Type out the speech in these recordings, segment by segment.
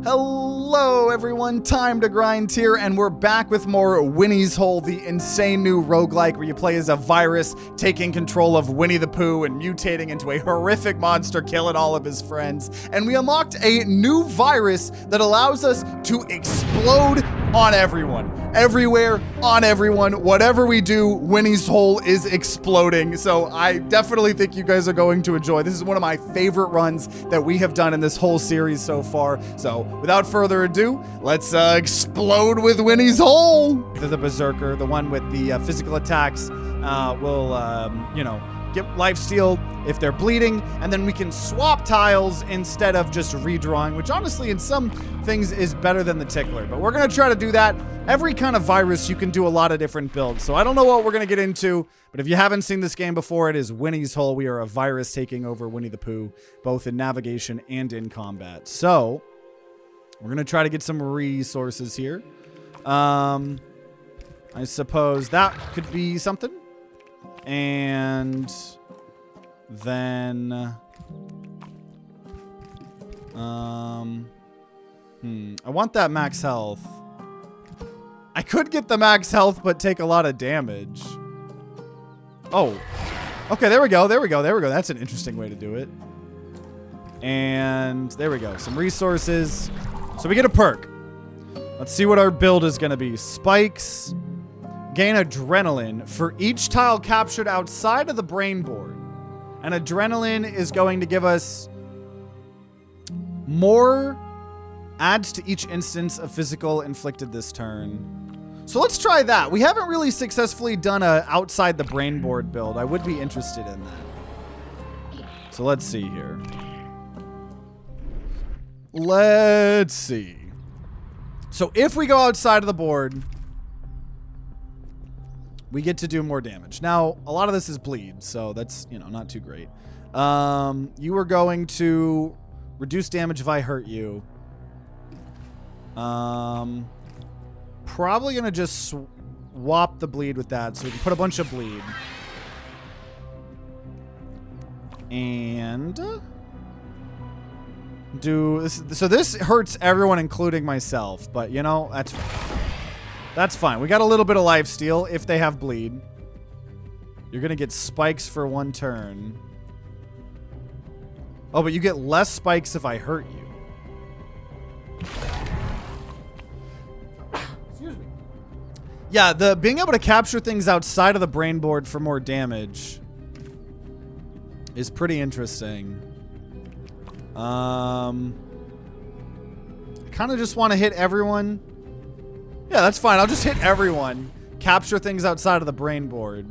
Hello everyone, TimeToGrind here, and we're back with more Winnie's Hole, the insane new roguelike where you play as a virus taking control of Winnie the Pooh and mutating into a horrific monster, killing all of his friends. And we unlocked a new virus that allows us to explode on everyone. Everywhere, on everyone. Whatever we do, Winnie's Hole is exploding. So I definitely think you guys are going to enjoy. This is one of my favorite runs that we have done in this whole series so far. So without further ado, let's explode with Winnie's Hole. The Berserker, the one with the physical attacks, will, you know, get lifesteal if they're bleeding, and then we can swap tiles instead of just redrawing, which honestly in some things is better than the tickler, but we're gonna try to do that. Every kind of virus you can do a lot of different builds, so I don't know what we're gonna get into, but if you haven't seen this game before, it is Winnie's Hole. We are a virus taking over Winnie the Pooh, both in navigation and in combat. So we're gonna try to get some resources here. I suppose that could be something. And then, I want that max health. I could get the max health, but take a lot of damage. Oh, okay, there we go, there we go, there we go. That's an interesting way to do it. And there we go, some resources. So we get a perk. Let's see what our build is gonna be. Spikes. Gain adrenaline for each tile captured outside of the brain board. And adrenaline is going to give us more adds to each instance of physical inflicted this turn. So let's try that. We haven't really successfully done a outside the brain board build. I would be interested in that. So let's see here. Let's see. So if we go outside of the board, we get to do more damage. Now, a lot of this is bleed, so that's, you know, not too great. You are going to reduce damage if I hurt you. Probably going to just swap the bleed with that, so we can put a bunch of bleed. And do this. So this hurts everyone, including myself, but, you know, that's fine. That's fine. We got a little bit of lifesteal if they have bleed. You're going to get spikes for one turn. Oh, but you get less spikes if I hurt you. Excuse me. Yeah, being able to capture things outside of the brain board for more damage is pretty interesting. I kind of just want to hit everyone. Yeah, that's fine. I'll just hit everyone. Capture things outside of the brain board.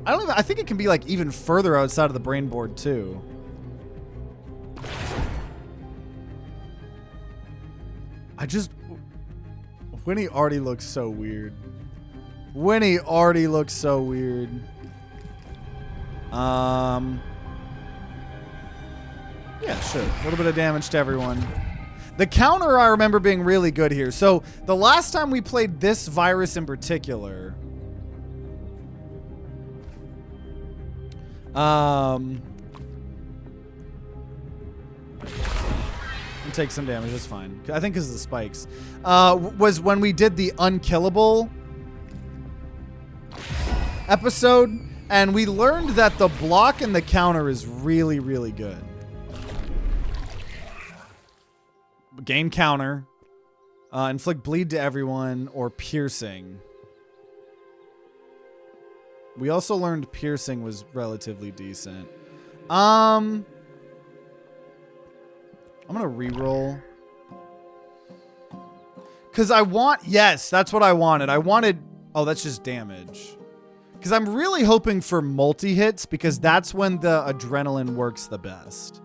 I think it can be like even further outside of the brain board too. Winnie already looks so weird. Winnie already looks so weird. Yeah, sure. A little bit of damage to everyone. The counter I remember being really good here. So the last time we played this virus in particular, take some damage, that's fine. I think because of the spikes. Was when we did the unkillable episode, and we learned that the block and the counter is really, really good. Gain counter, inflict bleed to everyone, or piercing. We also learned piercing was relatively decent. I'm gonna reroll. Cause I want, yes, that's what I wanted. I wanted, oh, that's just damage. Cause I'm really hoping for multi-hits because that's when the adrenaline works the best.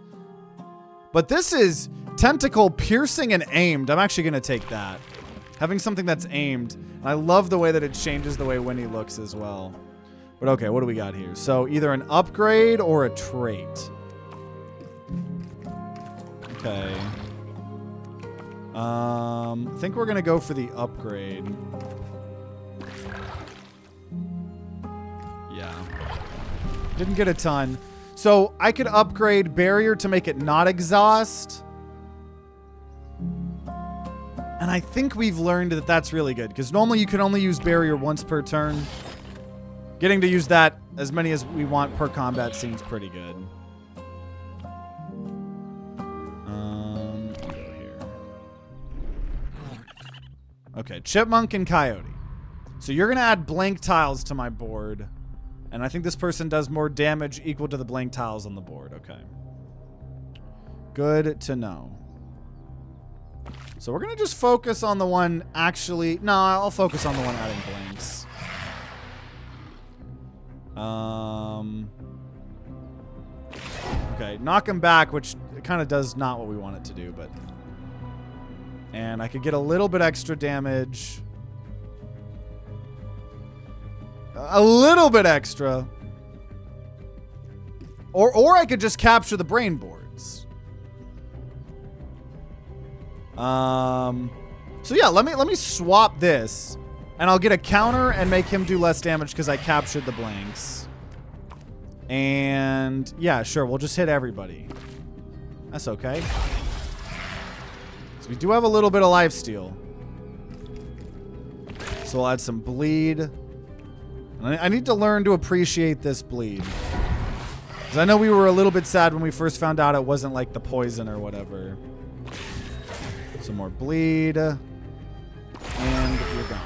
But this is tentacle, piercing, and aimed. I'm actually going to take that. Having something that's aimed. And I love the way that it changes the way Winnie looks as well. But okay, what do we got here? So either an upgrade or a trait. Okay. I think we're going to go for the upgrade. Yeah. Didn't get a ton. So I could upgrade barrier to make it not exhaust. And I think we've learned that that's really good, because normally you can only use barrier once per turn. Getting to use that as many as we want per combat seems pretty good. Go here. Okay, Chipmunk and Coyote. So you're going to add blank tiles to my board. And I think this person does more damage equal to the blank tiles on the board. Okay. Good to know. So we're going to just focus on the one actually... No, I'll focus on the one adding blanks. Okay, knock him back, which it kind of does not what we want it to do, but... And I could get a little bit extra damage. A little bit extra. Or I could just capture the brain boards. So yeah, let me swap this. And I'll get a counter and make him do less damage because I captured the blanks. And yeah, sure, we'll just hit everybody. That's okay. So we do have a little bit of lifesteal. So we'll add some bleed. And I need to learn to appreciate this bleed. Because I know we were a little bit sad when we first found out it wasn't like the poison or whatever. Some more bleed. And you're gone.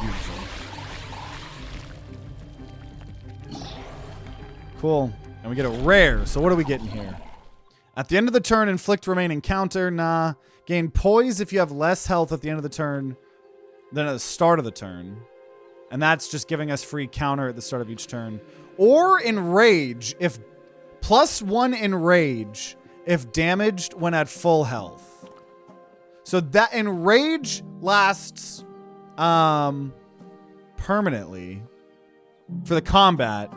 Beautiful. Cool. And we get a rare. So what are we getting here? At the end of the turn, inflict remaining counter. Nah. Gain poise if you have less health at the end of the turn than at the start of the turn. And that's just giving us free counter at the start of each turn. Or enrage if +1 enrage if damaged when at full health. So that enrage lasts permanently for the combat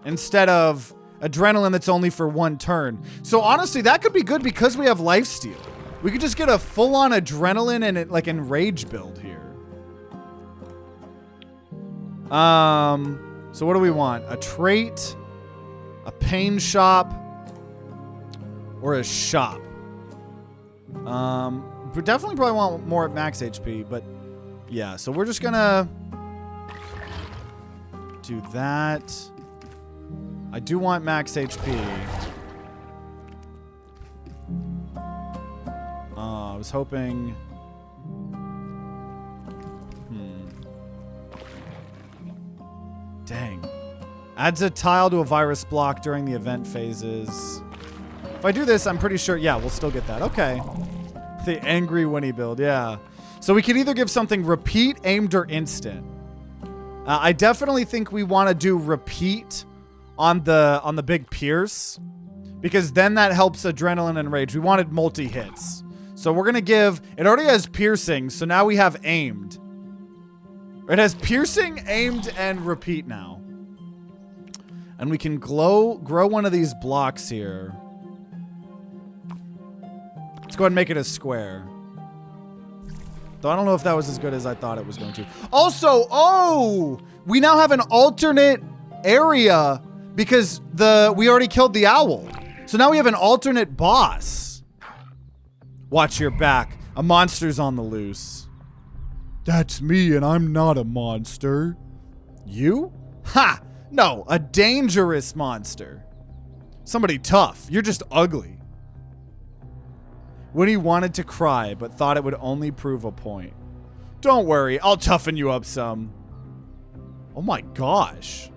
instead of adrenaline that's only for 1 turn. So honestly, that could be good because we have lifesteal. We could just get a full-on adrenaline and like enrage build here. So what do we want? A trait, a pain shop, or a shop? We definitely probably want more at max HP, but yeah, so we're just gonna do that. I do want max HP. I was hoping... Dang. Adds a tile to a virus block during the event phases. If I do this, I'm pretty sure... Yeah, we'll still get that. Okay. The angry Winnie build, yeah. So we could either give something repeat, aimed, or instant. I definitely think we want to do repeat on the big Pierce, because then that helps adrenaline and rage. We wanted multi-hits. So we're going to give... It already has piercing, so now we have aimed. It has piercing, aimed, and repeat now. And we can grow one of these blocks here. Let's go ahead and make it a square. Though I don't know if that was as good as I thought it was going to. Also, oh! We now have an alternate area because we already killed the owl. So now we have an alternate boss. Watch your back. A monster's on the loose. That's me, and I'm not a monster. You? Ha! No, a dangerous monster. Somebody tough. You're just ugly. Winnie wanted to cry, but thought it would only prove a point. Don't worry, I'll toughen you up some. Oh my gosh.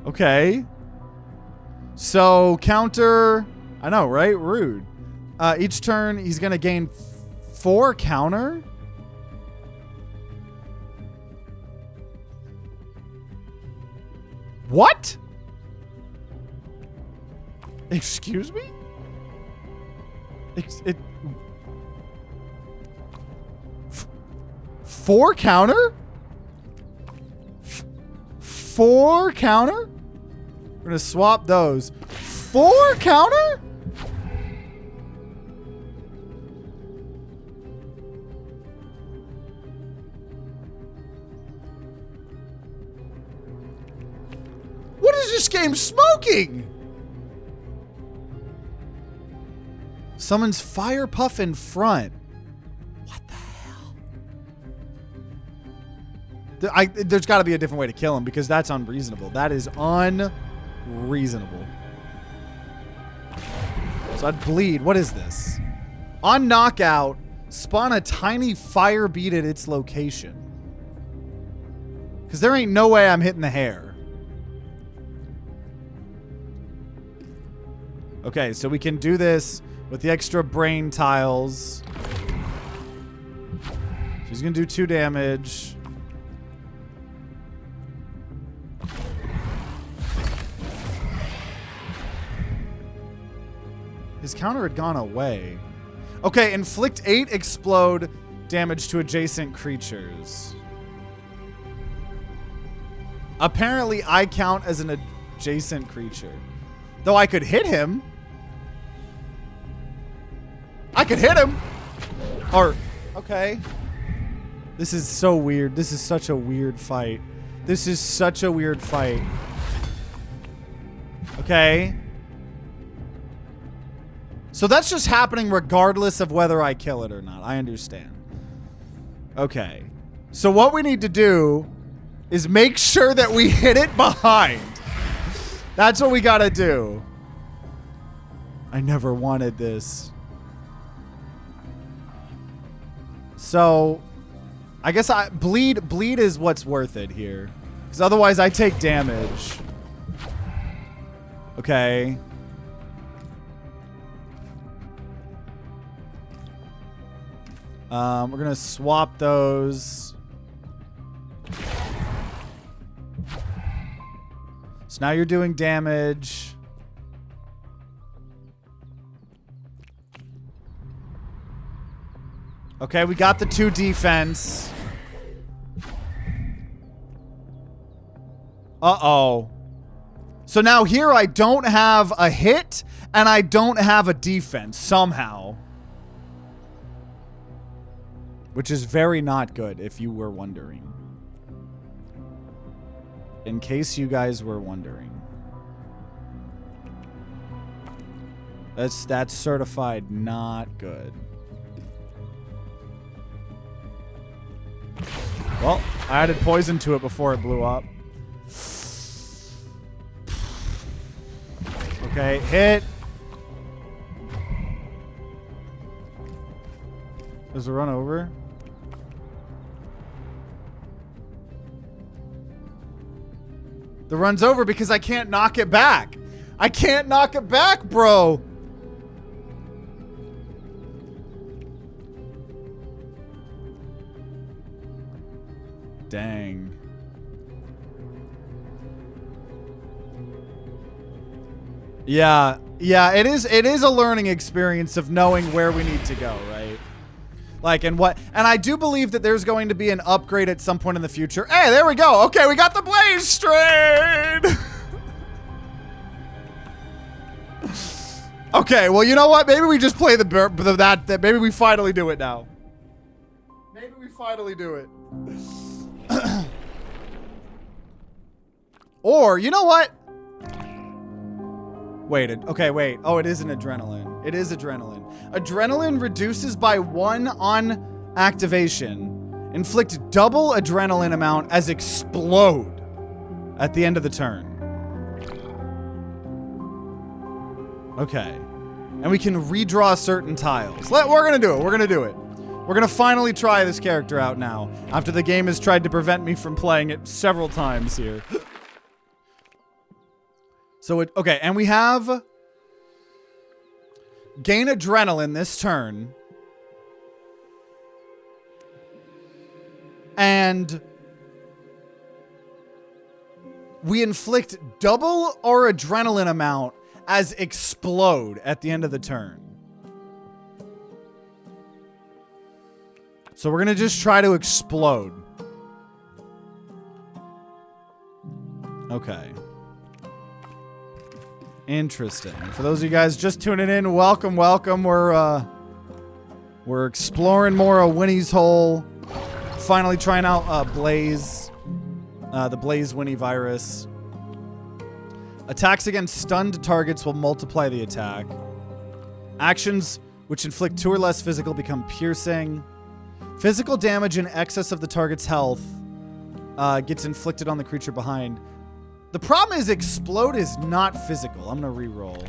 Okay. So, counter... I know, right? Rude. Each turn, he's going to gain 4 counter? What? Excuse me? Four counter? 4 counter? We're gonna swap those. 4 counter? What is this game smoking? Summons Fire Puff in front. There's got to be a different way to kill him because that's unreasonable. That is unreasonable. So I'd bleed. What is this? On knockout, spawn a tiny fire bead at its location. Because there ain't no way I'm hitting the hair. Okay, so we can do this with the extra brain tiles. She's going to do 2 damage. His counter had gone away. Okay, inflict 8 explode damage to adjacent creatures. Apparently, I count as an adjacent creature. Though I could hit him. I could hit him. Or, okay. This is so weird. This is such a weird fight. This is such a weird fight. Okay. So that's just happening regardless of whether I kill it or not. I understand. Okay. So what we need to do is make sure that we hit it behind. That's what we gotta do. I never wanted this. So, I guess bleed is what's worth it here. Because otherwise I take damage. Okay. We're gonna swap those. So now you're doing damage. Okay, we got the 2 defense. Uh-oh. So now here I don't have a hit and I don't have a defense somehow. Which is very not good, if you were wondering. In case you guys were wondering. That's certified not good. Well, I added poison to it before it blew up. Okay, hit. Does it run over? The run's over because I can't knock it back. I can't knock it back, bro. Dang. Yeah, it is a learning experience of knowing where we need to go, right? Like, and I do believe that there's going to be an upgrade at some point in the future. Hey, there we go. Okay, we got the blaze strain. Okay, well, you know what? Maybe we just play that maybe we finally do it now. Maybe we finally do it. Or, you know what? Wait, okay, wait. Oh, it is an adrenaline. It is adrenaline. Adrenaline reduces by 1 on activation. Inflict double adrenaline amount as explode at the end of the turn. Okay. And we can redraw certain tiles. We're gonna do it. We're gonna do it. We're gonna finally try this character out now, after the game has tried to prevent me from playing it several times here. So okay, and we have gain adrenaline this turn. And we inflict double our adrenaline amount as explode at the end of the turn. So we're gonna just try to explode. Okay. Interesting. For those of you guys just tuning in, welcome, welcome. We're exploring more of Winnie's Hole. Finally trying out Blaze. The Blaze Winnie virus. Attacks against stunned targets will multiply the attack. Actions which inflict 2 or less physical become piercing. Physical damage in excess of the target's health gets inflicted on the creature behind. The problem is explode is not physical. I'm going to re-roll.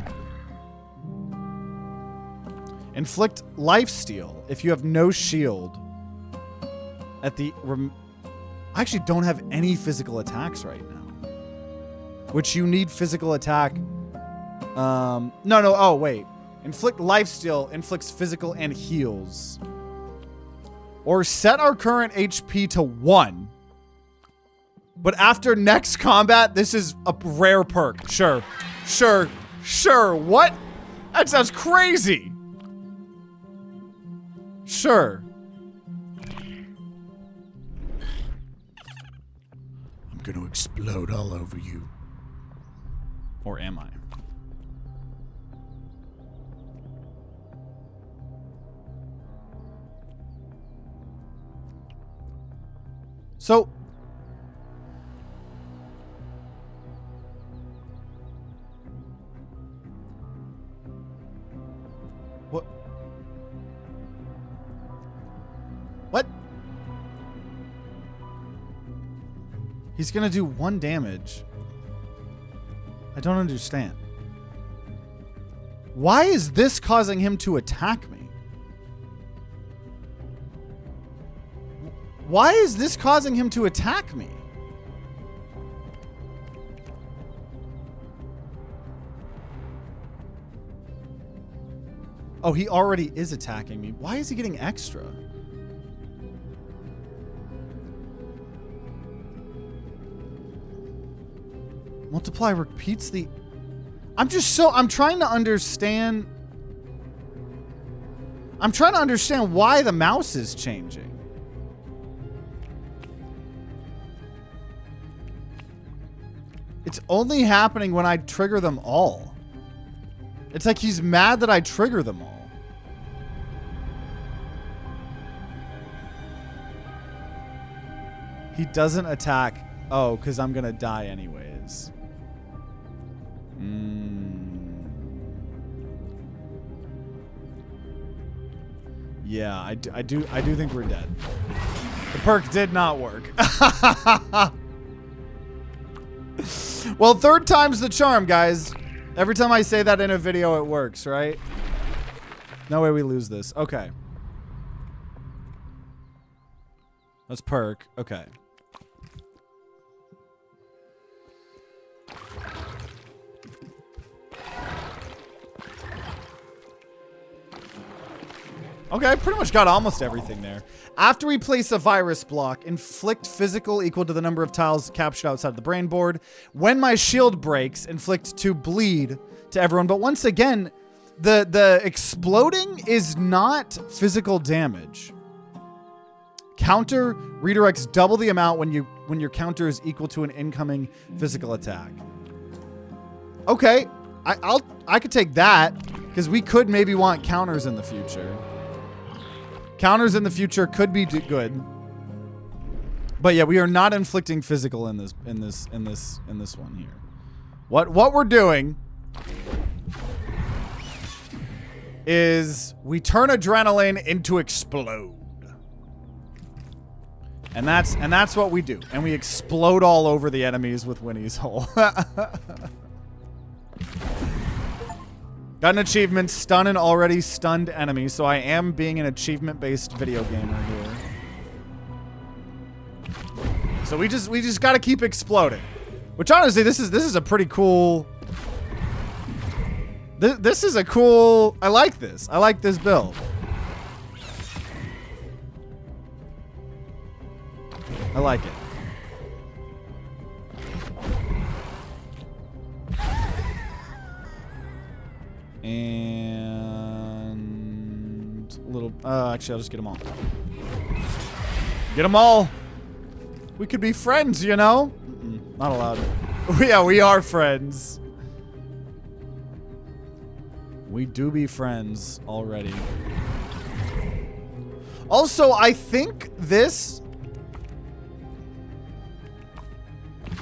Inflict lifesteal if you have no shield. At the... I actually don't have any physical attacks right now. Which you need physical attack. No. Oh, wait. Inflict lifesteal inflicts physical and heals. Or set our current HP to 1. But after next combat, this is a rare perk. Sure. What? That sounds crazy. Sure. I'm gonna explode all over you. Or am I? So... What? He's gonna do 1 damage. I don't understand. Why is this causing him to attack me? Why is this causing him to attack me? Oh, he already is attacking me. Why is he getting extra? Multiply repeats the... I'm trying to understand... I'm trying to understand why the mouse is changing. It's only happening when I trigger them all. It's like he's mad that I trigger them all. He doesn't attack. Oh, because I'm going to die anyways. Yeah, I do think we're dead. The perk did not work. Well, 3rd time's the charm, guys. Every time I say that in a video, it works, right? No way we lose this. Okay. That's perk. Okay. Okay, I pretty much got almost everything there. After we place a virus block, inflict physical equal to the number of tiles captured outside the brain board. When my shield breaks, inflict 2 bleed to everyone. But once again, the exploding is not physical damage. Counter redirects double the amount when your counter is equal to an incoming physical attack. Okay, I could take that because we could maybe want counters in the future. Counters in the future could be good, but yeah, we are not inflicting physical in this one here. What we're doing is we turn adrenaline into explode, and that's what we do, and we explode all over the enemies with Winnie's Hole. Got an achievement, stun an already stunned enemy, so I am being an achievement-based video gamer here. So we just gotta keep exploding. Which honestly, this is a pretty cool... This is a cool... I like this. I like this build. I like it. And a little, actually, I'll just get them all. Get them all. We could be friends, you know? Not allowed. Yeah, we are friends. We do be friends already. Also, I think this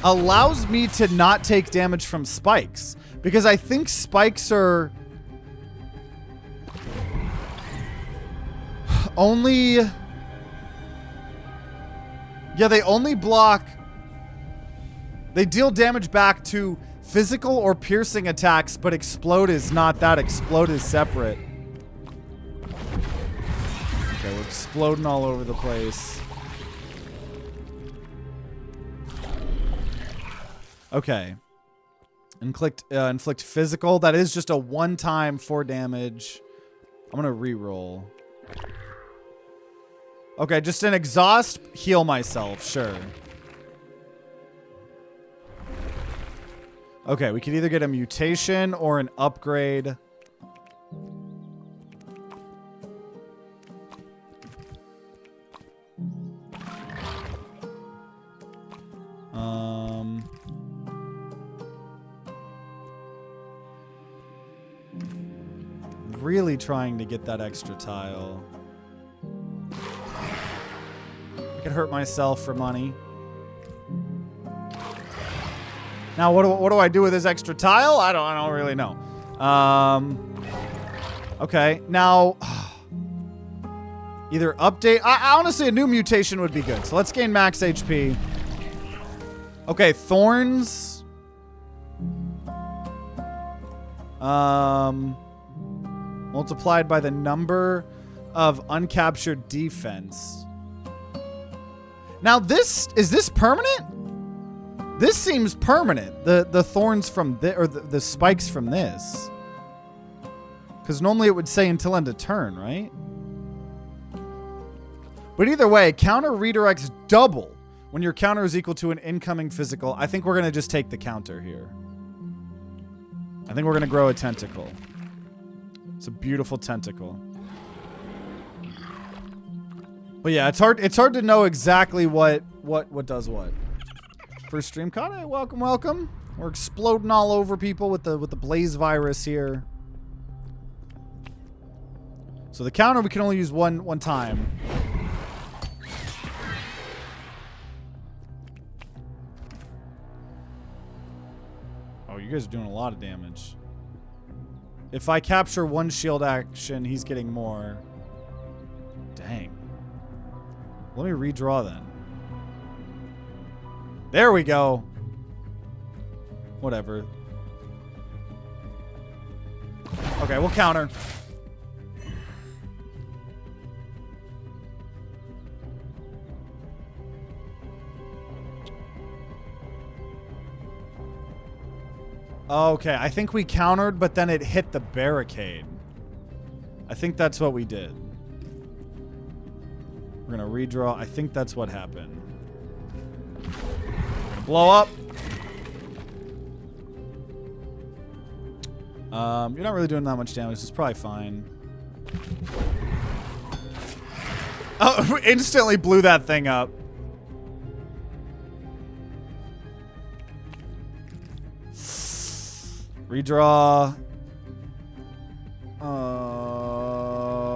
allows me to not take damage from spikes, because I think spikes are only... Yeah, they only block... They deal damage back to physical or piercing attacks, but explode is not that. Explode is separate. Okay, we're exploding all over the place. Okay. Inflict physical. That is just a one-time 4 damage. I'm gonna re-roll. Okay, just an exhaust, heal myself, sure. Okay, we could either get a mutation or an upgrade. Really trying to get that extra tile. I could hurt myself for money. Now, what do I do with this extra tile? I don't really know. Okay, now either update. Honestly, a new mutation would be good. So let's gain max HP. Okay, thorns. Multiplied by the number of uncaptured defense. Now is this permanent? This seems permanent. The thorns from this, or the spikes from this. Because normally it would say until end of turn, right? But either way, counter redirects double when your counter is equal to an incoming physical. I think we're going to just take the counter here. I think we're going to grow a tentacle. It's a beautiful tentacle. But yeah, it's hard to know exactly what does what. First stream caught it. Welcome, welcome. We're exploding all over people with the blaze virus here. So the counter we can only use one time. Oh, you guys are doing a lot of damage. If I capture one shield action, he's getting more. Dang. Let me redraw then. There we go. Whatever. Okay, we'll counter. Okay, I think we countered, but then it hit the barricade. I think that's what we did. We're gonna redraw. I think that's what happened. Blow up. You're not really doing that much damage. It's probably fine. Oh, instantly blew that thing up. Redraw.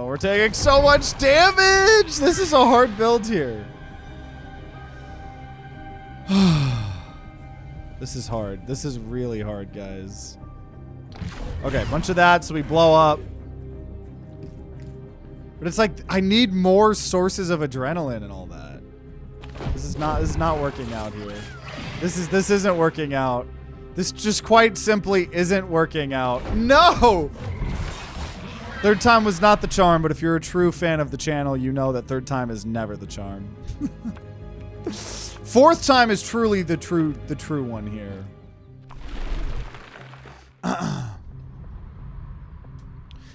We're taking so much damage. This is a hard build here. This is hard. This is really hard, guys. Okay, bunch of that, so we blow up. But it's like I need more sources of adrenaline and all that. This is not working out here. This isn't working out. This just quite simply isn't working out. No! Third time was not the charm, but if you're a true fan of the channel, you know that third time is never the charm. Fourth time is truly the true one here.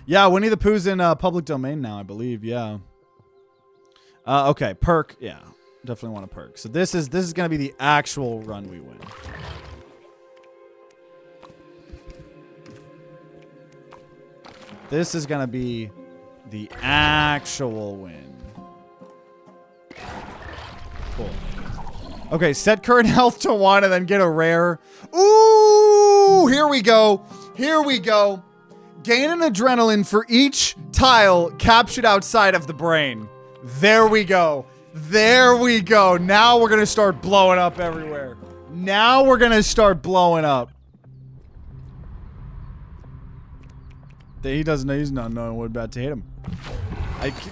Yeah, Winnie the Pooh's in public domain now, I believe. Yeah. Okay, perk. Yeah, definitely want a perk. So this is gonna be the actual run we win. This is gonna be the actual win. Cool. Okay, set current health to 1 and then get a rare. Ooh, here we go. Here we go. Gain an adrenaline for each tile captured outside of the brain. There we go. There we go. Now we're gonna start blowing up everywhere. Now we're gonna start blowing up. He doesn't know. He's not knowing what about to hit him.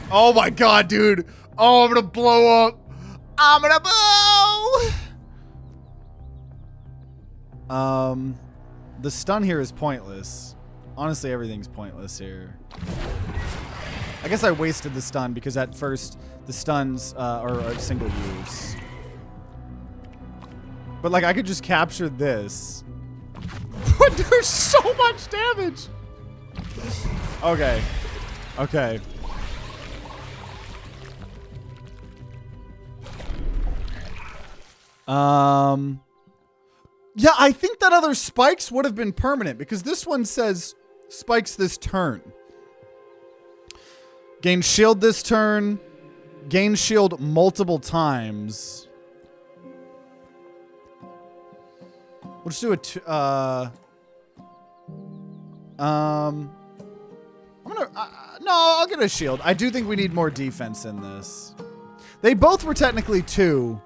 Oh my god, dude. Oh, I'm gonna blow up. I'm gonna boo! The stun here is pointless. Honestly, everything's pointless here. I guess I wasted the stun because at first the stuns are single use. But like I could just capture this. But there's so much damage. Okay. Okay. Yeah, I think that other spikes would have been permanent because this one says spikes this turn. Gain shield this turn. Gain shield multiple times. We'll just do it. I'm gonna. No, I'll get a shield. I do think we need more defense in this. They both were technically 2.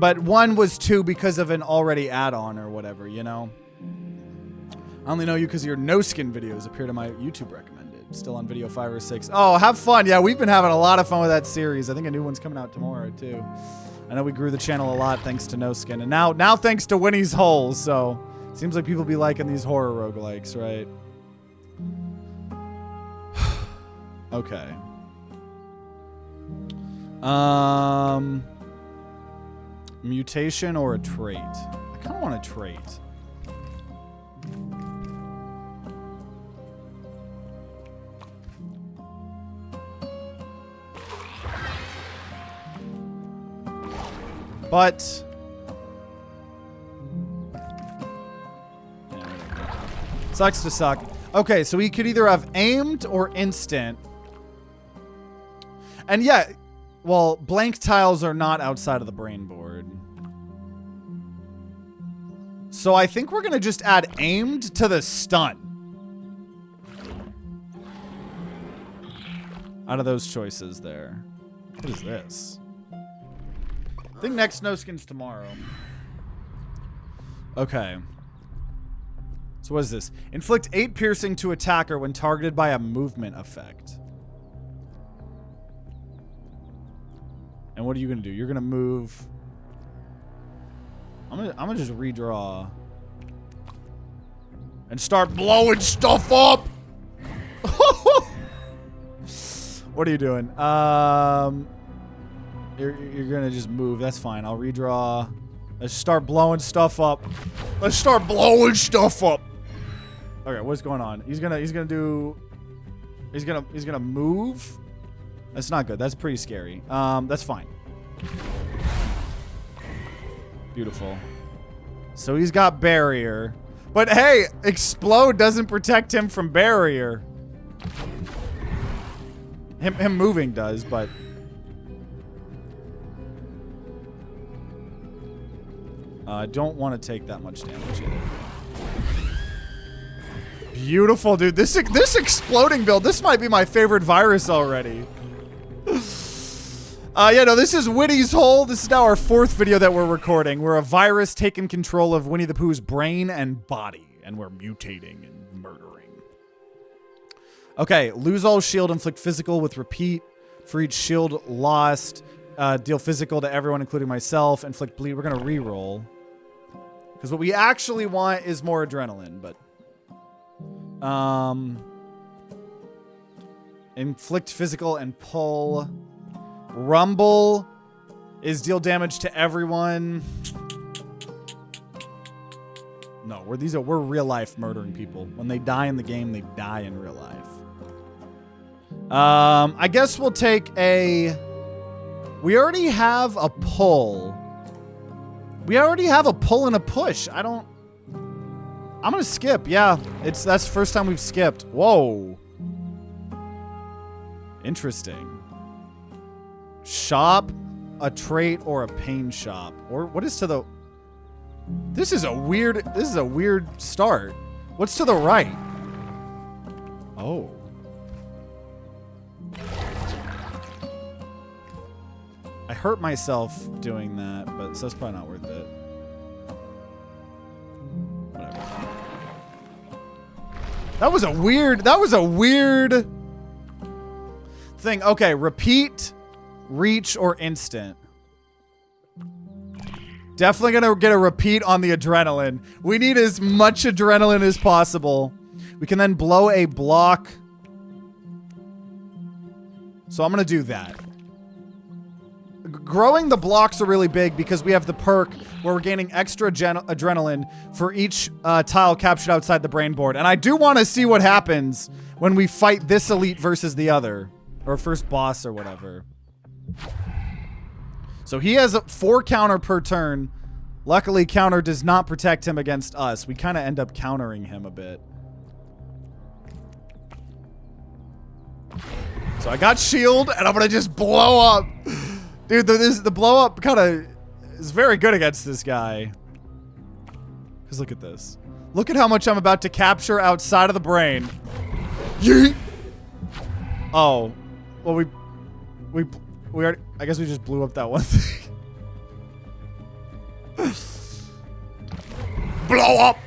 But one was 2 because of an already add-on or whatever, you know? I only know you because your no-skin videos appeared on my YouTube recommended. Still on video 5 or 6. Oh, have fun. Yeah, we've been having a lot of fun with that series. I think a new one's coming out tomorrow, too. I know we grew the channel a lot thanks to no-skin. And now thanks to Winnie's Hole, so... Seems like people be liking these horror roguelikes, right? Okay. Mutation or a trait? I kind of want a trait. But... Sucks to suck. Okay, so we could either have aimed or instant. And yeah... Well, blank tiles are not outside of the brain board. So I think we're going to just add aimed to the stun. Out of those choices there. What is this? I think next no skins tomorrow. Okay. So what is this? Inflict 8 piercing to attacker when targeted by a movement effect. And what are you gonna do? You're gonna move. I'm gonna just redraw and start blowing stuff up. What are you doing? You're gonna just move. That's fine. I'll redraw. Let's start blowing stuff up. Let's start blowing stuff up. Okay, what's going on? He's gonna move. That's not good. That's pretty scary. That's fine. Beautiful. So he's got barrier. But hey, explode doesn't protect him from barrier. Him moving does, but... I don't want to take that much damage either. Beautiful, dude. This exploding build, this might be my favorite virus already. Yeah, no, this is Winnie's Hole. This is now our 4th video that we're recording. We're a virus taking control of Winnie the Pooh's brain and body, and we're mutating and murdering. Okay, lose all shield, inflict physical with repeat. For each shield lost, deal physical to everyone, including myself. Inflict bleed. We're gonna re-roll. Because what we actually want is more adrenaline, but... Inflict physical and pull. Rumble is deal damage to everyone. No, we're real life murdering people. When they die in the game, they die in real life. I guess we'll take a... We already have a pull. We already have a pull and a push. I'm gonna skip. Yeah, that's the first time we've skipped. Whoa. Interesting. Shop, a trait, or a pain shop. Or what is to the... This is a weird start. What's to the right? Oh. I hurt myself doing that, but so that's probably not worth it. Whatever. That was a weird thing. Okay, repeat, reach, or instant. Definitely gonna get a repeat on the adrenaline. We need as much adrenaline as possible. We can then blow a block. So I'm gonna do that. Growing the blocks are really big because we have the perk where we're gaining extra adrenaline for each tile captured outside the brain board. And I do want to see what happens when we fight this elite versus the other. Or first boss or whatever. So he has a 4 counter per turn. Luckily, counter does not protect him against us. We kind of end up countering him a bit. So I got shield, and I'm going to just blow up. Dude, the blow up kind of is very good against this guy. Because look at this. Look at how much I'm about to capture outside of the brain. Yeet! Oh. Well, we already, I guess we just blew up that one thing. Blow up!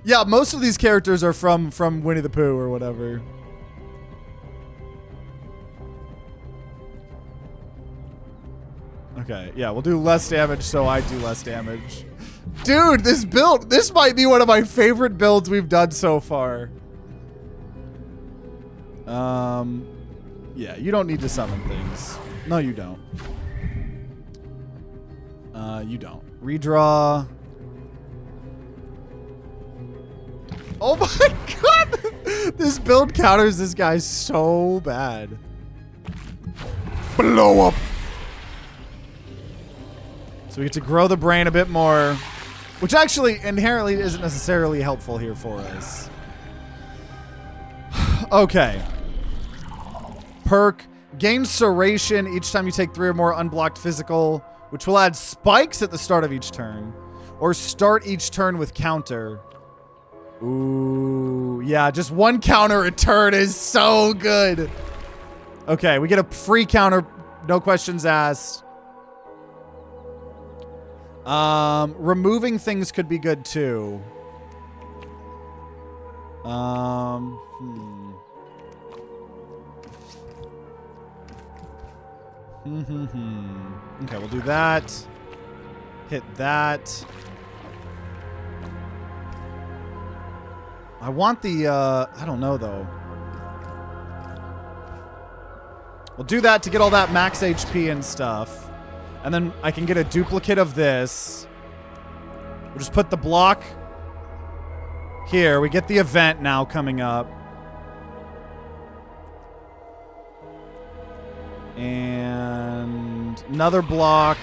Yeah, most of these characters are from Winnie the Pooh or whatever. Okay, yeah, we'll do less damage so I do less damage. Dude, this build, this might be one of my favorite builds we've done so far. Yeah, you don't need to summon things. No, you don't. You don't. Redraw. Oh my god! This build counters this guy so bad. Blow up! So we get to grow the brain a bit more, which actually inherently isn't necessarily helpful here for us. Okay. Perk. Gain Serration each time you take 3 or more unblocked physical, which will add spikes at the start of each turn. Or start each turn with counter. Ooh, yeah, just 1 counter a turn is so good. Okay, we get a free counter, no questions asked. Removing things could be good too. Okay, we'll do that. Hit that. I want the, I don't know though. We'll do that to get all that max HP and stuff. And then I can get a duplicate of this. We'll just put the block here. We get the event now coming up. And another block.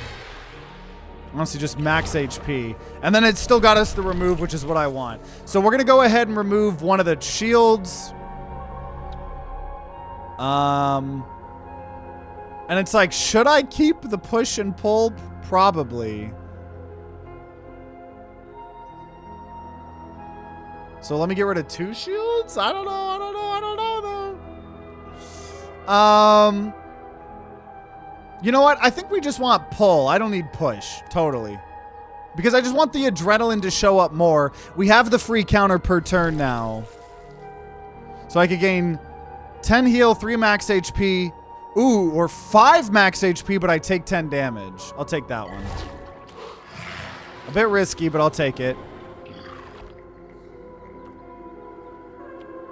Honestly, just max HP. And then it's still got us the remove, which is what I want. So we're going to go ahead and remove one of the shields. And it's like, should I keep the push and pull? Probably. So let me get rid of 2 shields? I don't know though. You know what? I think we just want pull. I don't need push. Totally. Because I just want the adrenaline to show up more. We have the free counter per turn now. So I could gain 10 heal, 3 max HP. Ooh, or 5 max HP, but I take 10 damage. I'll take that one. A bit risky, but I'll take it.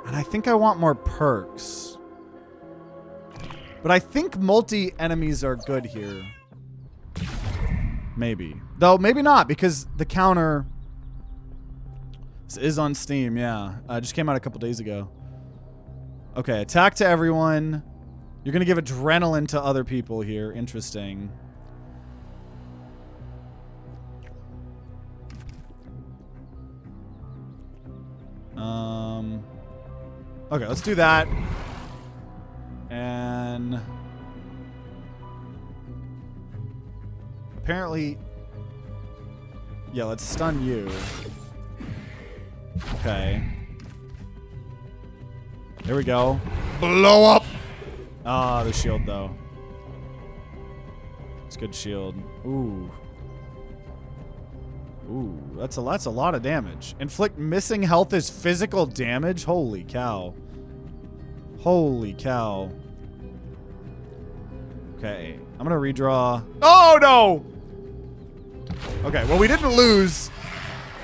And I think I want more perks. But I think multi-enemies are good here. Maybe. Though, maybe not, because the counter is on Steam, yeah. Just came out a couple days ago. Okay, attack to everyone. You're going to give adrenaline to other people here. Interesting. Okay, let's do that. And apparently, yeah, let's stun you. Okay. There we go. Blow up. Ah, the shield though. It's good shield. Ooh. Ooh, that's a lot of damage. Inflict missing health is physical damage? Holy cow. Holy cow. Okay, I'm gonna redraw. Oh no! Okay, well we didn't lose.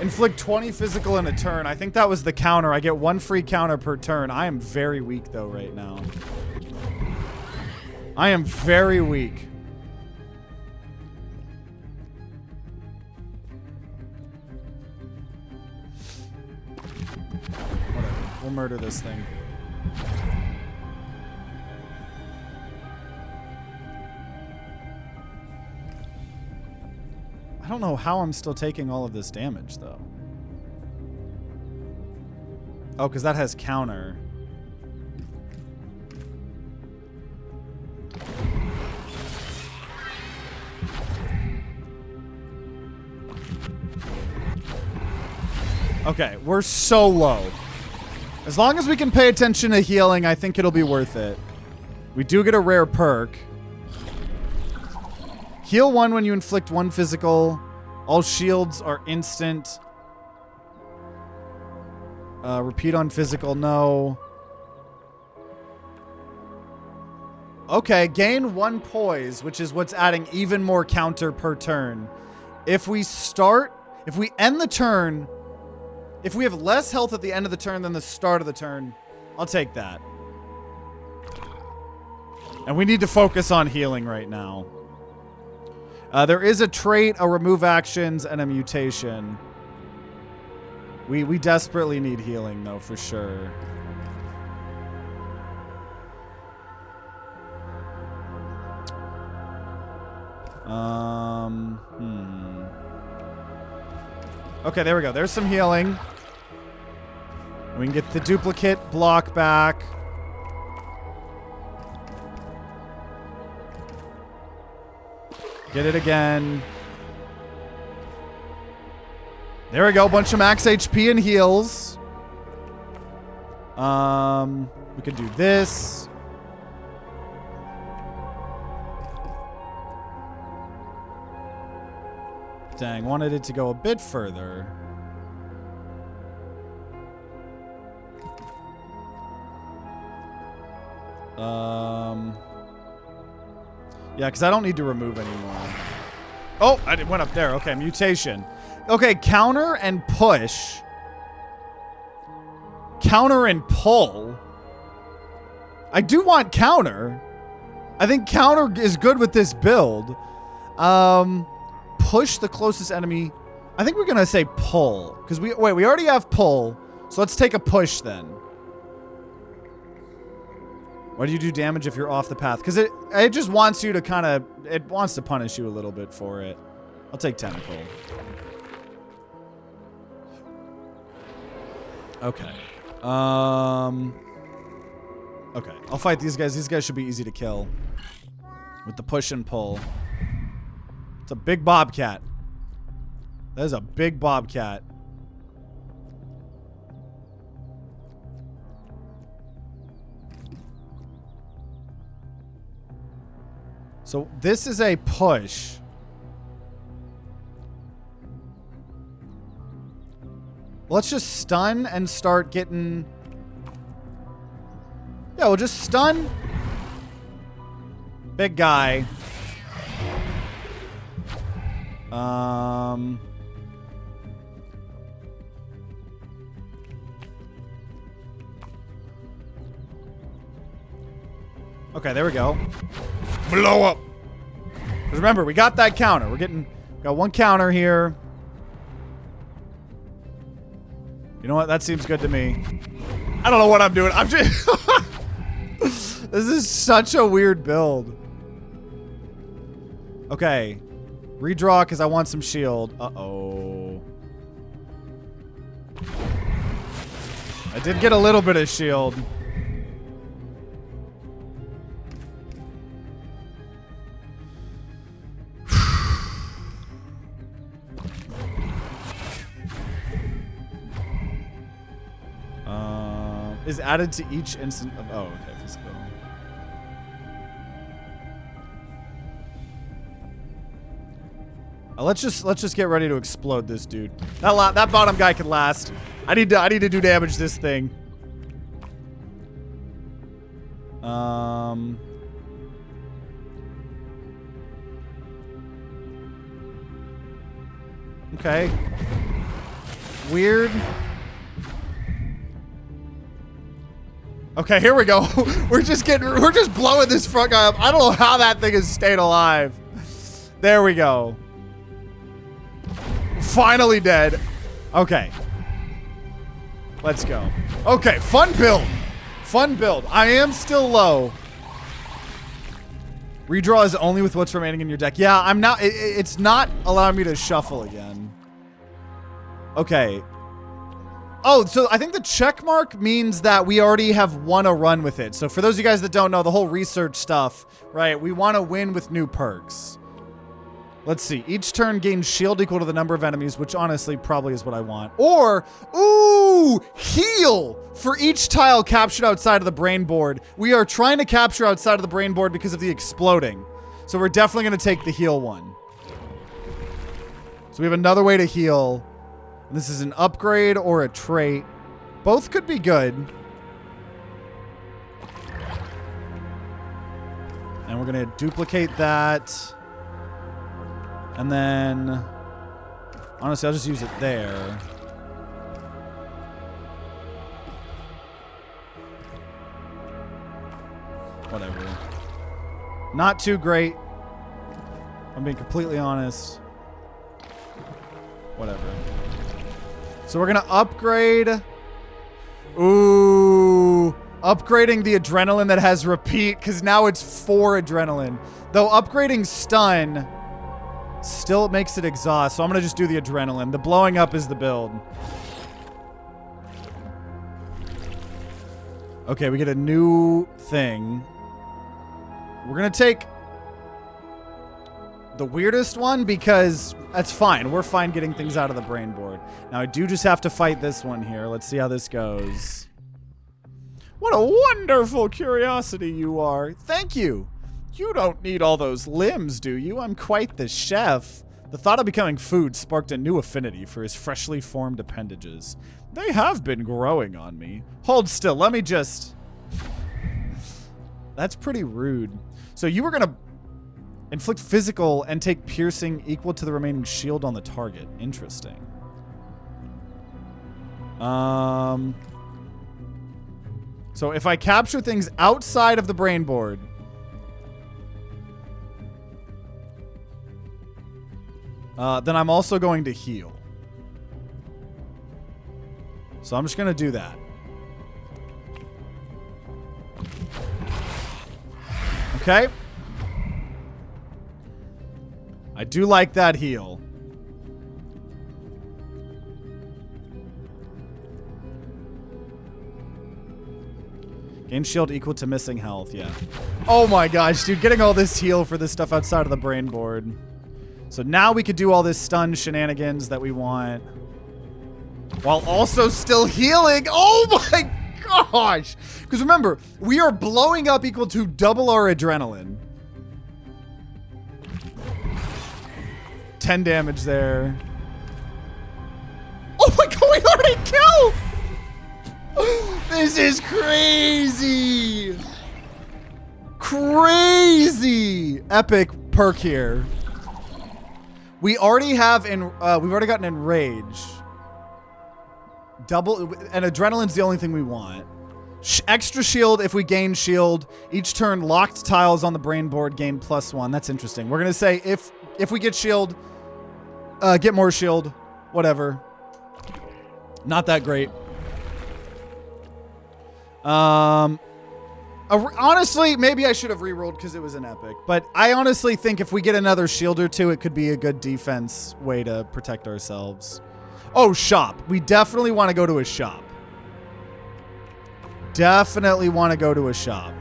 Inflict 20 physical in a turn. I think that was the counter. I get 1 free counter per turn. I am very weak though right now. I am very weak. Whatever. We'll murder this thing. I don't know how I'm still taking all of this damage, though. Oh, because that has counter. Okay, we're so low. As long as we can pay attention to healing, I think it'll be worth it. We do get a rare perk. Heal 1 when you inflict 1 physical. All shields are instant. Repeat on physical, no. Okay, gain 1 poise, which is what's adding even more counter per turn. If we end the turn, if we have less health at the end of the turn than the start of the turn, I'll take that. And we need to focus on healing right now. There is a trait, a remove actions, and a mutation. We desperately need healing, though, for sure. Okay, there we go. There's some healing. We can get the duplicate block back. Get it again. There we go. Bunch of max HP and heals. We could do this. Dang, wanted it to go a bit further. Yeah, because I don't need to remove anymore. Oh, it went up there. Okay, mutation. Okay, counter and push. Counter and pull. I do want counter. I think counter is good with this build. Push the closest enemy. I think we're going to say pull. Because we already have pull. So let's take a push then. Why do you do damage if you're off the path? Because it just wants you to kind of... It wants to punish you a little bit for it. I'll take tentacle. Okay. Okay. I'll fight these guys. These guys should be easy to kill. With the push and pull. It's a big bobcat. That is a big bobcat. So this is a push. Let's just stun and start getting... Yeah, we'll just stun. Big guy. Okay, there we go. Blow up. Because remember, we got that counter. Got 1 counter here. You know what? That seems good to me. I don't know what I'm doing. I'm just... This is such a weird build. Okay. Redraw because I want some shield. Uh-oh. I did get a little bit of shield. Is added to each instant of... Oh, okay. Physical. Let's just get ready to explode this dude. That bottom guy can last. I need to do damage to this thing. Okay. Weird. Okay, here we go. we're just blowing this front guy up. I don't know how that thing has stayed alive. There we go. Finally dead. Okay. Let's go. Okay, fun build. Fun build. I am still low. Redraw is only with what's remaining in your deck. Yeah, I'm not. It's not allowing me to shuffle again. Okay. Oh, so I think the check mark means that we already have won a run with it. So for those of you guys that don't know, the whole research stuff, right? We want to win with new perks. Let's see. Each turn gains shield equal to the number of enemies, which honestly probably is what I want. Or, ooh, heal for each tile captured outside of the brain board. We are trying to capture outside of the brain board because of the exploding. So we're definitely going to take the heal one. So we have another way to heal. This is an upgrade or a trait. Both could be good. And we're going to duplicate that. And then, honestly, I'll just use it there. Whatever. Not too great. I'm being completely honest. Whatever. So we're going to upgrade. Ooh. Upgrading the adrenaline that has repeat, because now it's 4 adrenaline. Though upgrading stun still makes it exhaust, so I'm going to just do the adrenaline. The blowing up is the build. Okay, we get a new thing. We're going to take the weirdest one because that's fine. We're fine getting things out of the brain board. Now, I do just have to fight this one here. Let's see how this goes. What a wonderful curiosity you are. Thank you. You don't need all those limbs, do you? I'm quite the chef. The thought of becoming food sparked a new affinity for his freshly formed appendages. They have been growing on me. Hold still. Let me just... That's pretty rude. So you were going to inflict physical and take piercing equal to the remaining shield on the target. Interesting. So if I capture things outside of the brain board... then I'm also going to heal. So I'm just going to do that. Okay. I do like that heal. Gain shield equal to missing health, yeah. Oh my gosh, dude, getting all this heal for this stuff outside of the brain board. So now we could do all this stun shenanigans that we want. While also still healing. Oh my gosh. Because remember, we are blowing up equal to double our adrenaline. 10 damage there. Oh my god, we already killed! This is crazy! Crazy! Epic perk here. We already have we've already gotten Enrage. Double, and Adrenaline's the only thing we want. Extra shield if we gain shield. Each turn, locked tiles on the brain board gain +1. That's interesting. We're gonna say if we get shield, get more shield. Whatever. Not that great. Honestly, maybe I should have rerolled because it was an epic. But I honestly think if we get another shield or two, it could be a good defense way to protect ourselves. Oh, shop. We definitely want to go to a shop. Definitely want to go to a shop.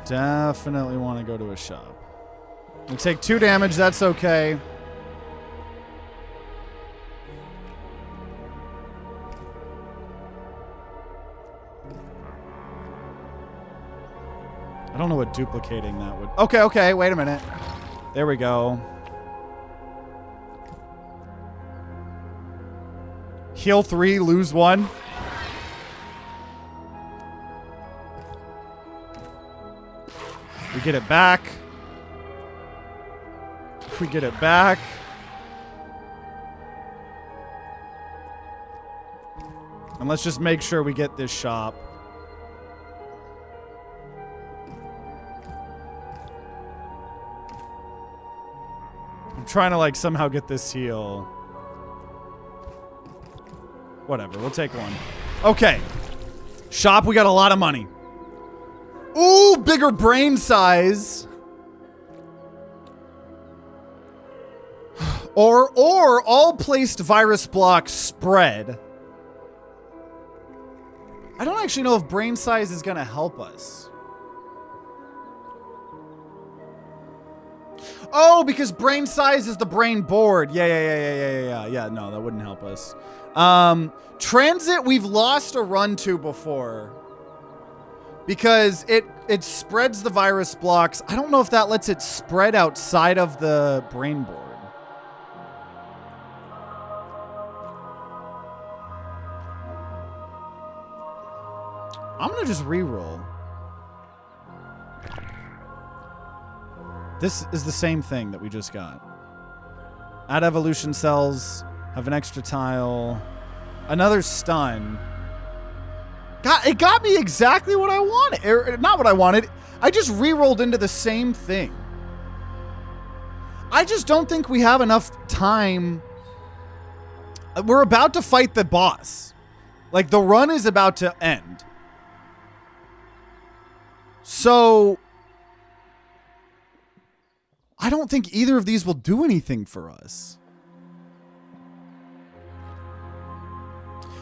Definitely want to go to a shop. We take 2 damage. That's okay. I don't know what duplicating that would... Okay, okay. Wait a minute. There we go. Heal 3, lose 1. We get it back. We get it back. And let's just make sure we get this shop. I'm trying to like somehow get this heal. Whatever, we'll take 1. Okay. Shop, we got a lot of money. Ooh, bigger brain size. Or all placed virus blocks spread. I don't actually know if brain size is gonna help us. Oh, because brain size is the brain board. Yeah, no, that wouldn't help us. Transit, we've lost a run to before. Because it spreads the virus blocks. I don't know if that lets it spread outside of the brain board. I'm gonna just reroll. This is the same thing that we just got. Add evolution cells, have an extra tile, another stun. It got me exactly what I wanted. Or, not what I wanted. I just re-rolled into the same thing. I just don't think we have enough time. We're about to fight the boss. Like, the run is about to end. So, I don't think either of these will do anything for us.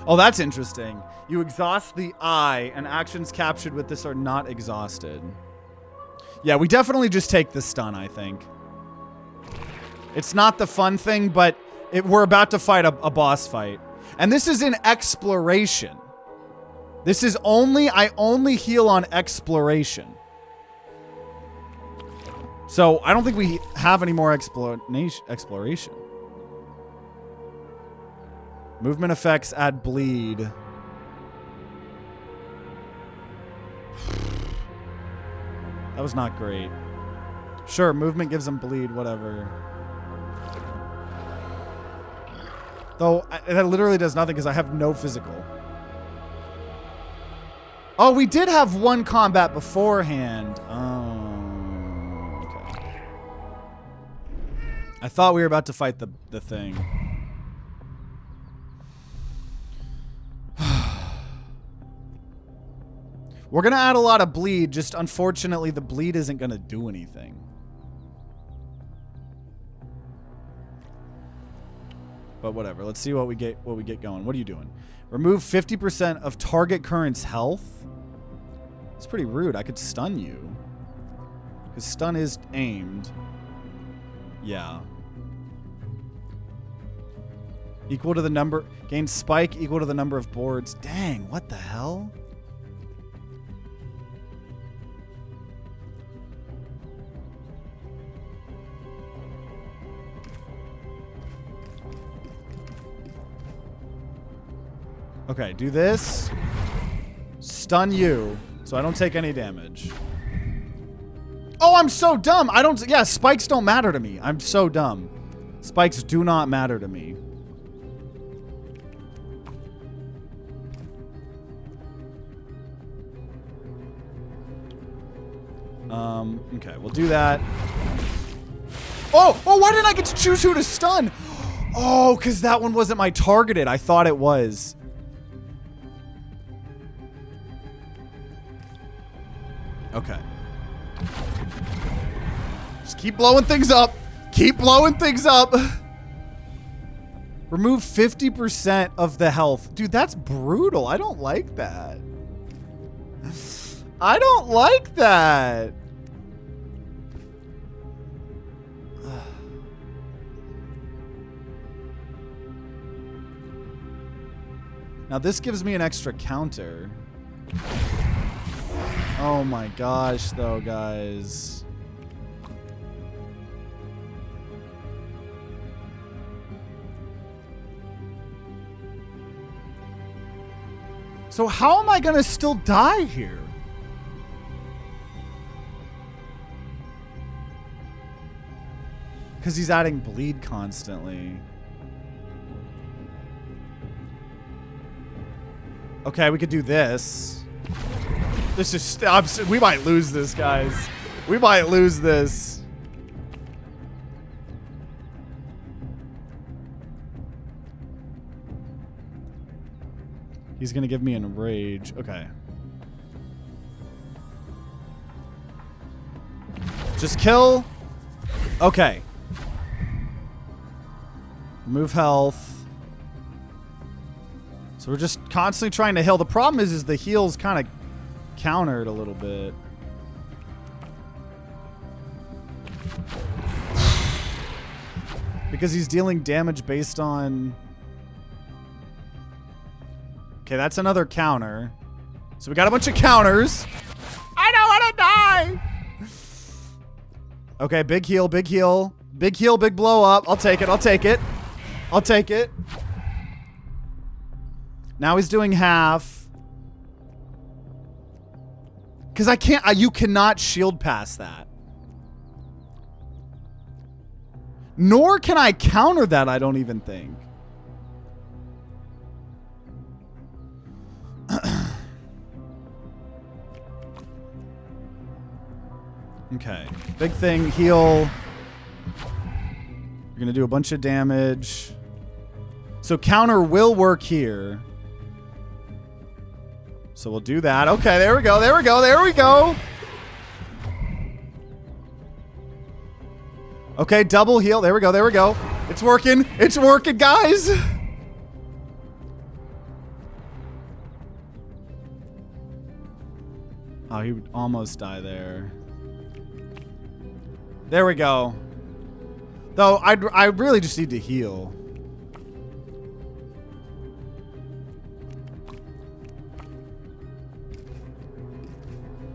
Oh, that's interesting. You exhaust the eye, and actions captured with this are not exhausted. Yeah, we definitely just take the stun, I think. It's not the fun thing, but we're about to fight a boss fight. And this is in exploration. This is I only heal on exploration. So, I don't think we have any more exploration. Movement effects add bleed. That was not great. Sure, movement gives them bleed, whatever. Though, that literally does nothing because I have no physical. Oh, we did have 1 combat beforehand. Oh, okay. I thought we were about to fight the thing. We're going to add a lot of bleed, just unfortunately the bleed isn't going to do anything. But whatever, let's see what we get going. What are you doing? Remove 50% of target current's health? It's pretty rude. I could stun you. Because stun is aimed. Yeah. Equal to the number... Gain spike equal to the number of boards. Dang, what the hell? Okay, do this. Stun you, so I don't take any damage. Oh, I'm so dumb. Yeah, spikes don't matter to me. I'm so dumb. Spikes do not matter to me. Okay, we'll do that. Oh, why didn't I get to choose who to stun? Oh, because that one wasn't my targeted. I thought it was. Okay. Just keep blowing things up. Keep blowing things up. Remove 50% of the health. Dude, that's brutal. I don't like that. I don't like that. Now this gives me an extra counter. Oh my gosh, though, guys. So how am I gonna still die here? Because he's adding bleed constantly. Okay, we could do this. This is... we might lose this, guys. We might lose this. He's gonna give me an enrage. Okay. Just kill. Okay. Remove health. So we're just constantly trying to heal. The problem is the heals kind of countered a little bit. Because he's dealing damage based on... Okay, that's another counter. So we got a bunch of counters. I don't want to die! Okay, big heal, big heal. Big heal, big blow up. I'll take it, I'll take it. I'll take it. Now he's doing half. Because I can't... you cannot shield past that. Nor can I counter that, I don't even think. Okay. Big thing, heal. You're going to do a bunch of damage. So counter will work here. So we'll do that. Okay, there we go, there we go, there we go. Okay, double heal. There we go, there we go. It's working. It's working, guys. Oh, he would almost die there. There we go. Though, I really just need to heal.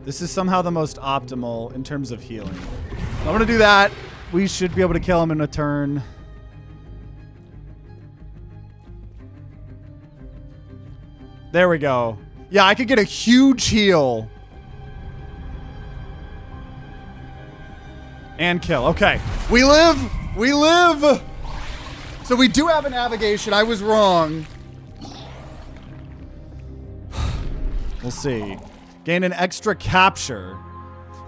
This is somehow the most optimal in terms of healing. I'm gonna do that. We should be able to kill him in a turn. There we go. Yeah, I could get a huge heal. And kill. Okay. We live! We live! So we do have a navigation. I was wrong. We'll see. Gain an extra capture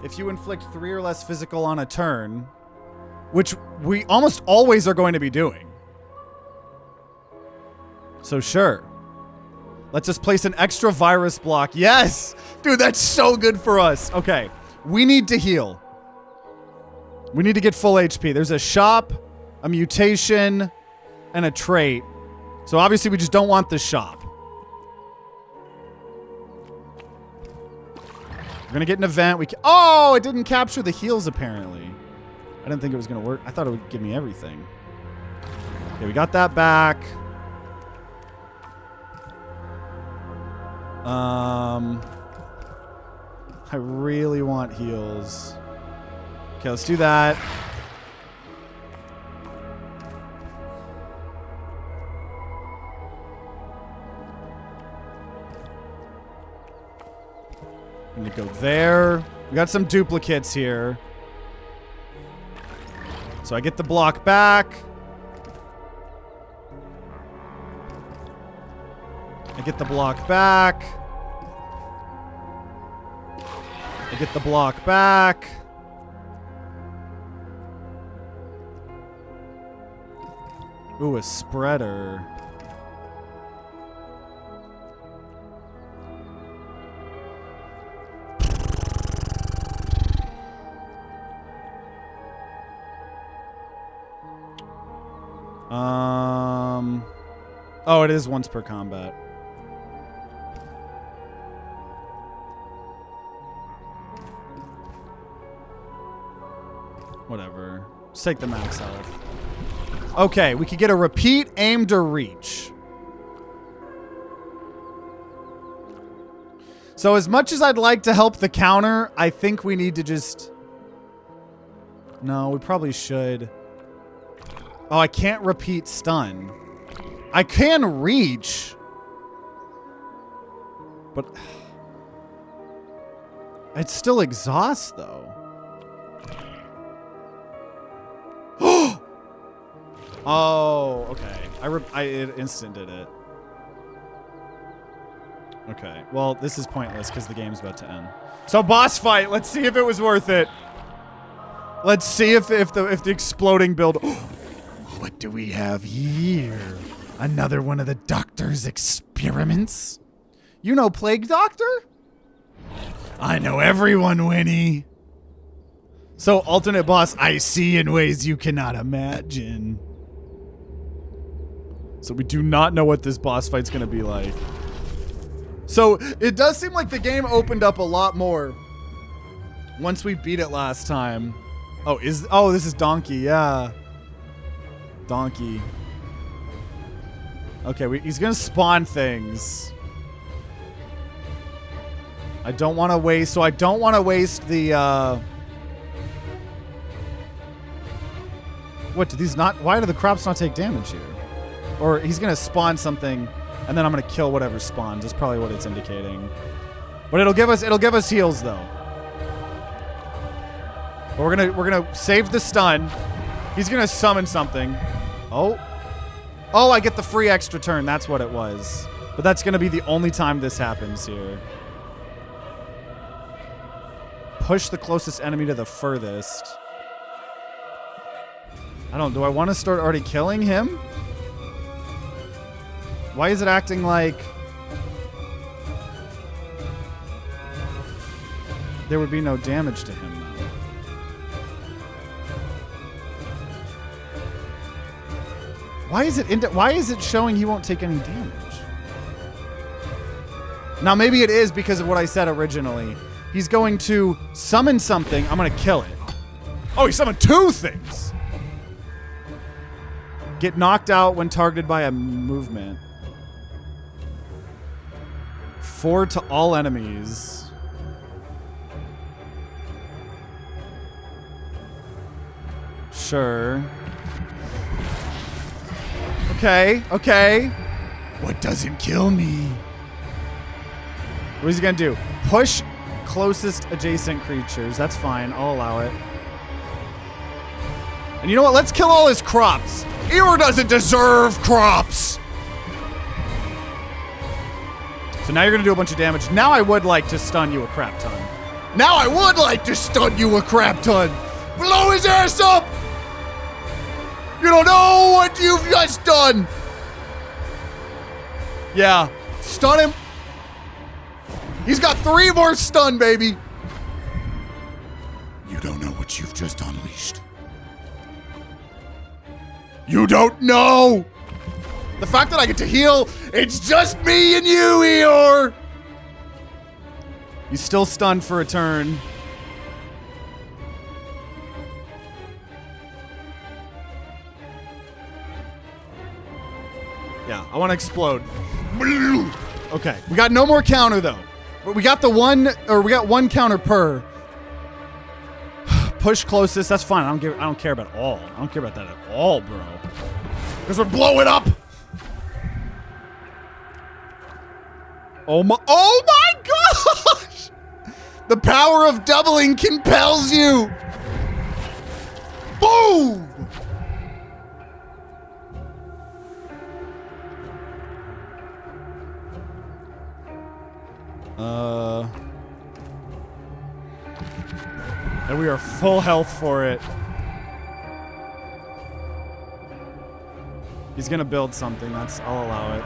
if you inflict 3 or less physical on a turn, which we almost always are going to be doing. So sure. Let's just place an extra virus block. Yes! Dude, that's so good for us. Okay. We need to heal. We need to get full HP. There's a shop, a mutation, and a trait. So obviously we just don't want the shop. We're gonna get an event. Oh, it didn't capture the heals apparently. I didn't think it was gonna work. I thought it would give me everything. Okay, we got that back. I really want heals. Okay, let's do that. I'm gonna go there. We got some duplicates here. So I get the block back. I get the block back. I get the block back. Ooh, a spreader. Oh, it is once per combat. Whatever. Let's take the max health. Okay, we could get a repeat, aim to reach. So as much as I'd like to help the counter, I think we need to just... No, we probably should. Oh, I can't repeat stun. I can reach. But it still exhausts, though. Oh, okay. It instanted it. Okay. Well, this is pointless because the game's about to end. So boss fight. Let's see if it was worth it. Let's see if the exploding build. What do we have here? Another one of the doctor's experiments? You know Plague Doctor? I know everyone, Winnie. So alternate boss, I see in ways you cannot imagine. So we do not know what this boss fight's gonna be like. So it does seem like the game opened up a lot more once we beat it last time. Oh, this is Donkey, yeah. Donkey. Okay, he's gonna spawn things. I don't want to waste the, What, do these not, why do the crops not take damage here? Or he's gonna spawn something, and then I'm gonna kill whatever spawns. That's probably what it's indicating. But it'll give us heals though. But we're gonna save the stun. He's gonna summon something. Oh, I get the free extra turn. That's what it was. But that's gonna be the only time this happens here. Push the closest enemy to the furthest. Do I want to start already killing him? Why is it acting like there would be no damage to him now? Why is it showing he won't take any damage? Now maybe it is because of what I said originally. He's going to summon something. I'm going to kill it. Oh, he summoned 2 things. Get knocked out when targeted by a movement. 4 to all enemies. Sure. Okay. What doesn't kill me? What is he gonna do? Push closest adjacent creatures. That's fine. I'll allow it. And you know what? Let's kill all his crops. Eeyore doesn't deserve crops. So now you're gonna do a bunch of damage. Now I would like to stun you a crap ton. Blow his ass up! You don't know what you've just done! Yeah, stun him. He's got 3 more stun, baby. You don't know what you've just unleashed. You don't know! The fact that I get to heal, it's just me and you, Eeyore! He's still stunned for a turn. Yeah, I want to explode. Okay, we got no more counter though. But we got one counter per. Push closest, that's fine. I don't care about all. I don't care about that at all, bro. Because we're blowing up. Oh my gosh! The power of doubling compels you. Boom! And we are full health for it. He's gonna build something. I'll allow it.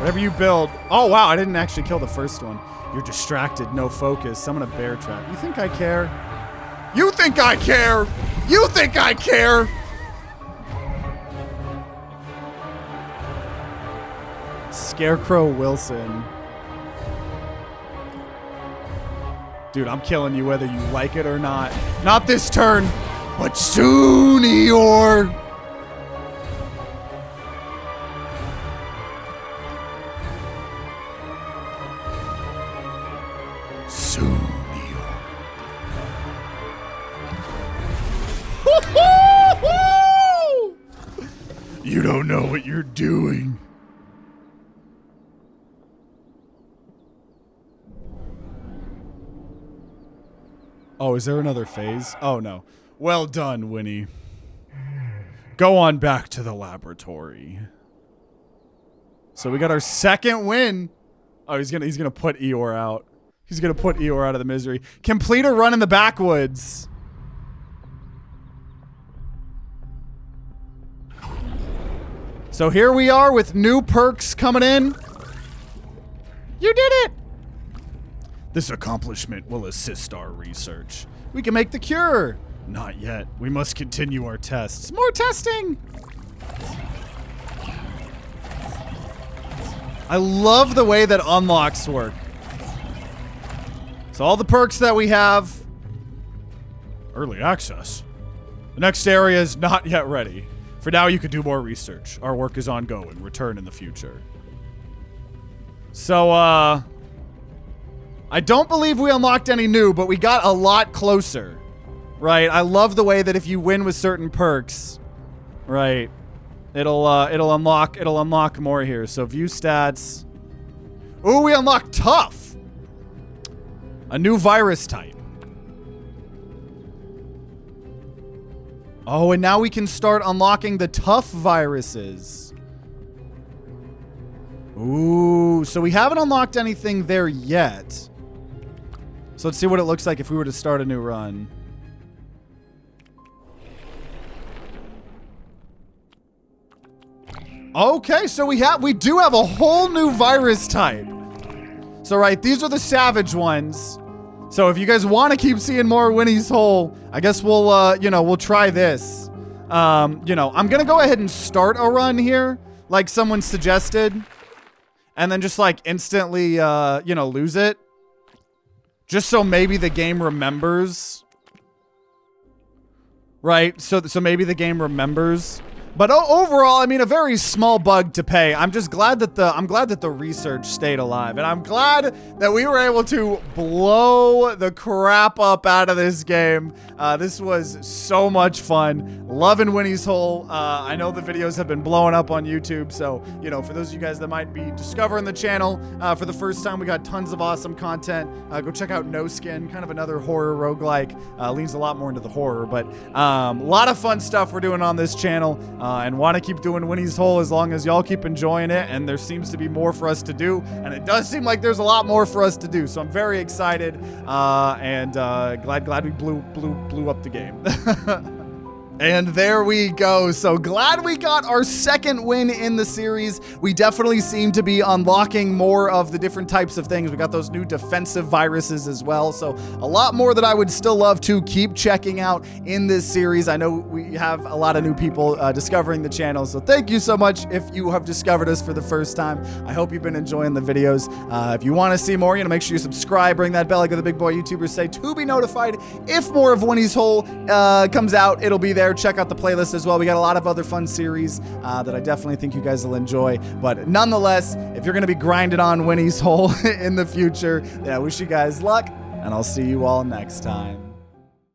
Whatever you build. Oh wow, I didn't actually kill the first one. You're distracted, no focus. Summon a bear trap. You think I care? You think I care? You think I care? Scarecrow Wilson. Dude, I'm killing you whether you like it or not. Not this turn, but soon, Eeyore. Soon, Eeyore. You don't know what you're doing. Oh, is there another phase? Oh, no. Well done, Winnie. Go on back to the laboratory. So we got our second win. Oh, he's gonna put Eeyore out. He's gonna put Eeyore out of the misery. Complete a run in the backwoods. So here we are with new perks coming in. You did it! This accomplishment will assist our research. We can make the cure. Not yet. We must continue our tests. More testing! I love the way that unlocks work. So all the perks that we have. Early access. The next area is not yet ready. For now, you could do more research. Our work is ongoing. Return in the future. So, I don't believe we unlocked any new, but we got a lot closer. Right? I love the way that if you win with certain perks, right, it'll unlock more here. So view stats. Ooh, we unlocked tough. A new virus type. Oh, and now we can start unlocking the tough viruses. Ooh, so we haven't unlocked anything there yet. So let's see what it looks like if we were to start a new run. Okay, so we do have a whole new virus type. So right, these are the savage ones. So if you guys want to keep seeing more Winnie's Hole, I guess we'll, we'll try this. I'm going to go ahead and start a run here, like someone suggested. And then just, like, instantly, lose it. Just so maybe the game remembers. Right? So maybe the game remembers. But overall, I mean, a very small bug to pay. I'm just glad that the research stayed alive, and I'm glad that we were able to blow the crap up out of this game. This was so much fun. Loving Winnie's Hole. I know the videos have been blowing up on YouTube, so for those of you guys that might be discovering the channel for the first time, we got tons of awesome content. Go check out No Skin, kind of another horror roguelike. Leans a lot more into the horror, but a lot of fun stuff we're doing on this channel. And want to keep doing Winnie's Hole as long as y'all keep enjoying it, and there seems to be more for us to do, and it does seem like there's a lot more for us to do, so I'm very excited, and glad we blew up the game. And there we go. So glad we got our second win in the series. We definitely seem to be unlocking more of the different types of things. We got those new defensive viruses as well. So a lot more that I would still love to keep checking out in this series. I know we have a lot of new people discovering the channel. So thank you so much if you have discovered us for the first time. I hope you've been enjoying the videos. If you want to see more, make sure you subscribe, ring that bell like the big boy YouTubers say to be notified if more of Winnie's Hole comes out. It'll be there. Check out the playlist as well. We got a lot of other fun series that I definitely think you guys will enjoy. But nonetheless, if you're going to be grinding on Winnie's Hole in the future, I wish you guys luck, and I'll see you all next time.